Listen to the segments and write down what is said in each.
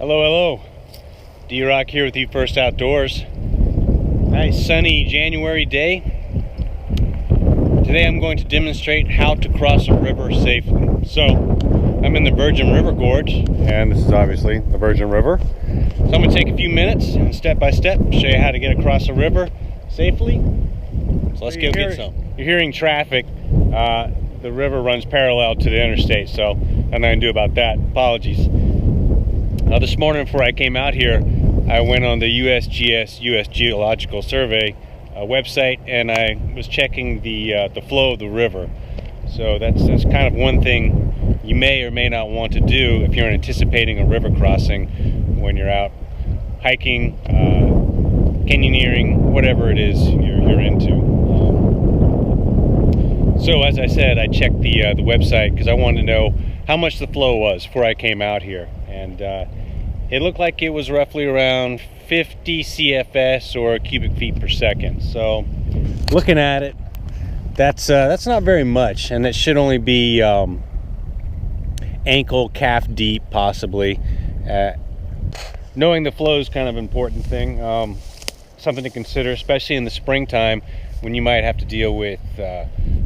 Hello. D-Rock here with you First Outdoors. Nice sunny January day. Today I'm going to demonstrate how to cross a river safely. So, I'm in the Virgin River Gorge, and this is obviously the Virgin River. So I'm going to take a few minutes and step by step show you how to get across a river safely. So let's go get some. You're hearing traffic. The river runs parallel to the interstate, so nothing I can do about that. Apologies. This morning before I came out here, I went on the USGS, U.S. Geological Survey website, and I was checking the flow of the river. So that's kind of one thing you may or may not want to do if you're anticipating a river crossing when you're out hiking, canyoneering, whatever it is you're into. So as I said, I checked the website because I wanted to know how much the flow was before I came out here, and it looked like it was roughly around 50 CFS or cubic feet per second. So looking at it, that's not very much, and it should only be ankle, calf deep possibly. Knowing the flow is kind of an important thing, something to consider, especially in the springtime when you might have to deal with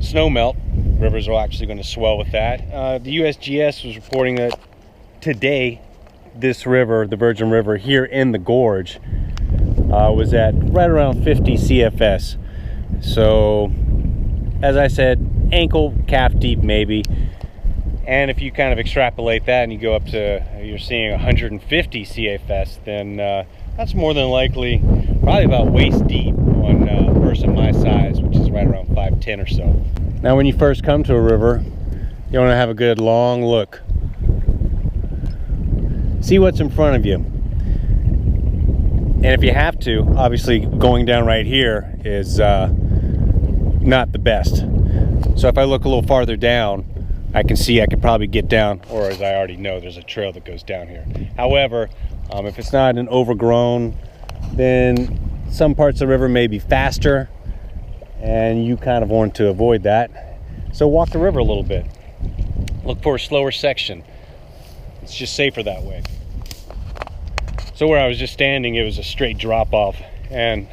snow melt. Rivers are actually going to swell with that. The USGS was reporting that today this river, the Virgin River here in the gorge, was at right around 50 CFS. So as I said, ankle, calf deep maybe. And if you kind of extrapolate that and you go up to, you're seeing 150 CFS, then that's more than likely probably about waist deep on a person my size, which is right around 5'10" or so. Now when you first come to a river, you want to have a good long look. See what's in front of you. And if you have to, obviously going down right here is not the best. So if I look a little farther down, I can see I could probably get down, or as I already know, there's a trail that goes down here. However, if it's not an overgrown, then some parts of the river may be faster, and you kind of want to avoid that. So walk the river a little bit. Look for a slower section. It's just safer that way. So where I was just standing, it was a straight drop off and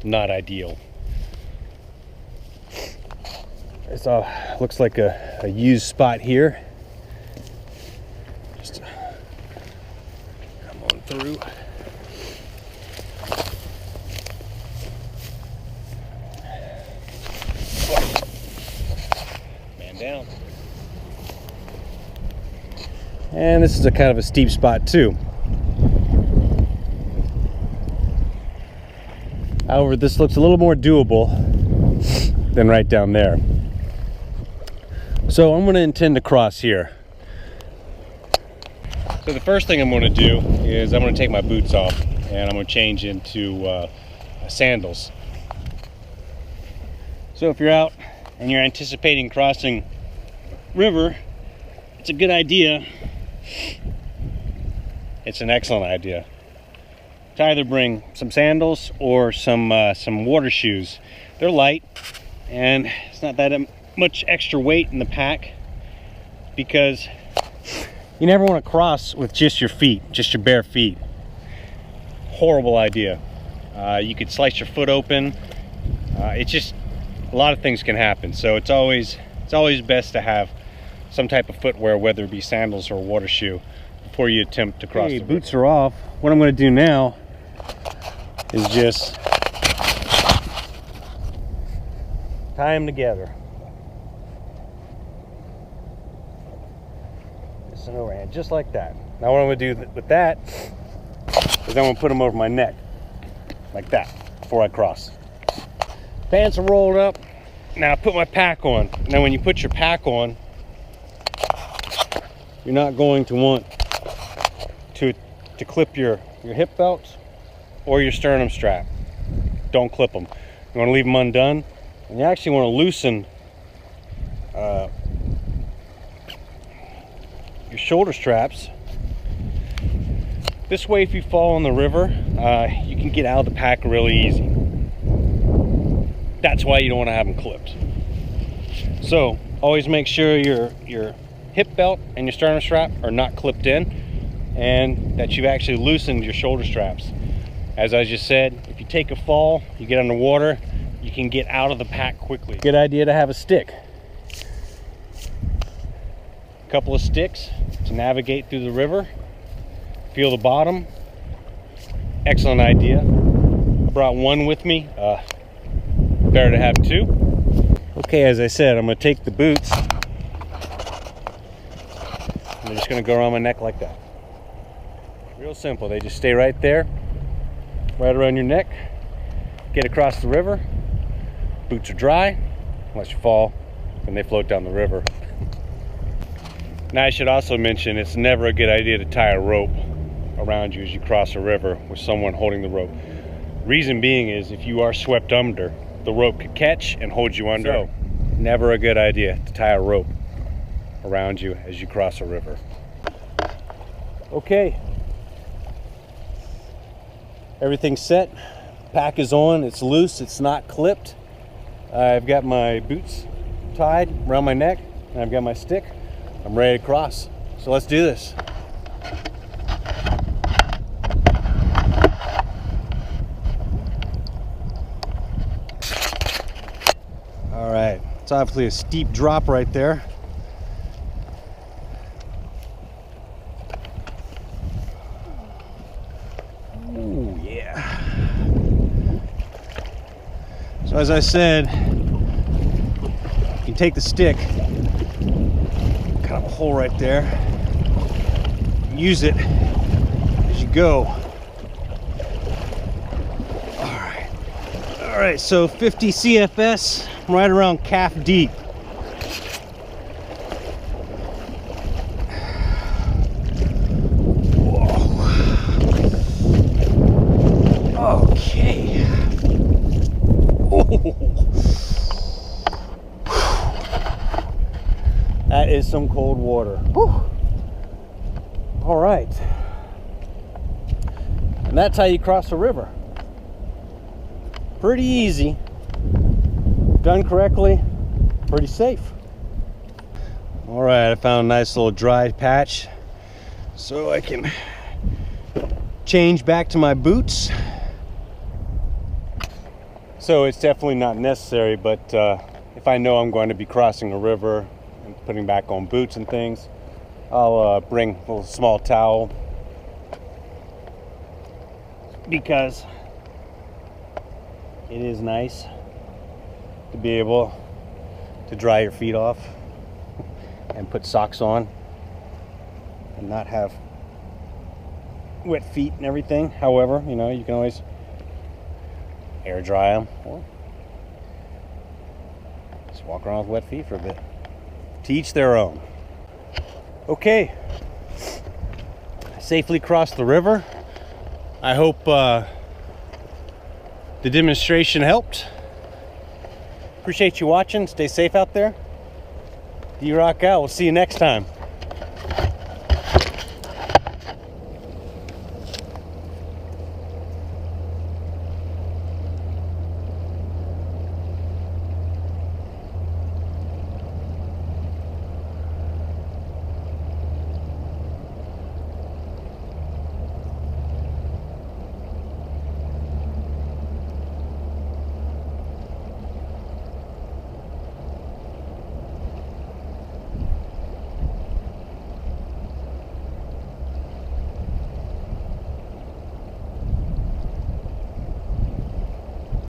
not ideal. It's looks like a used spot here. Just come on through. Man down. And this is a kind of a steep spot too. However, this looks a little more doable than right down there. So I'm going to intend to cross here. So the first thing I'm going to do is I'm going to take my boots off and I'm going to change into sandals. So if you're out and you're anticipating crossing river, it's a good idea. It's an excellent idea to either bring some sandals or some water shoes. They're light and it's not that much extra weight in the pack, because you never want to cross with just your feet, just your bare feet. Horrible idea. You could slice your foot open. It's just, a lot of things can happen. So it's always best to have some type of footwear, whether it be sandals or a water shoe, before you attempt to cross. Okay, the boots are off. What I'm going to do now is just tie them together. Just an overhand, just like that. Now what I'm going to do with that is I'm going to put them over my neck, like that, before I cross. Pants are rolled up. Now I put my pack on. Now when you put your pack on, you're not going to want to clip your hip belts or your sternum strap. Don't clip them. You want to leave them undone, and you actually want to loosen your shoulder straps. This way, if you fall in the river, you can get out of the pack really easy. That's why you don't want to have them clipped. So, always make sure your hip belt and your sternum strap are not clipped in. and that you've actually loosened your shoulder straps. As I just said, if you take a fall, you get underwater, you can get out of the pack quickly. Good idea to have a stick. A couple of sticks to navigate through the river, feel the bottom. Excellent idea. I brought one with me. Better to have two. Okay, as I said, I'm going to take the boots. I'm just going to go around my neck like that. Real simple. They just stay right there, right around your neck. Get across the river. Boots are dry, unless you fall, and they float down the river. Now I should also mention, it's never a good idea to tie a rope around you as you cross a river with someone holding the rope. Reason being is if you are swept under, the rope could catch and hold you under. So, never a good idea to tie a rope around you as you cross a river. Okay, everything's set. Pack is on, it's loose, it's not clipped. I've got my boots tied around my neck, and I've got my stick. I'm ready to cross. So let's do this. All right, it's obviously a steep drop right there. Ooh, yeah. So as I said, you can take the stick, kind of a hole right there, use it as you go. All right, so 50 CFS, right around calf deep. Whoa. Okay. Oh. That is some cold water. Whew. All right. And that's how you cross a river. Pretty easy. Done correctly, pretty safe. All right, I found a nice little dry patch so I can change back to my boots. So it's definitely not necessary, but if I know I'm going to be crossing a river and putting back on boots and things, I'll bring a little small towel, because it is nice to be able to dry your feet off and put socks on and not have wet feet and everything. However, you know, you can always air dry them or just walk around with wet feet for a bit. To each their own. Okay, safely crossed the river. I hope the demonstration helped. Appreciate you watching. Stay safe out there. D-Rock out. We'll see you next time.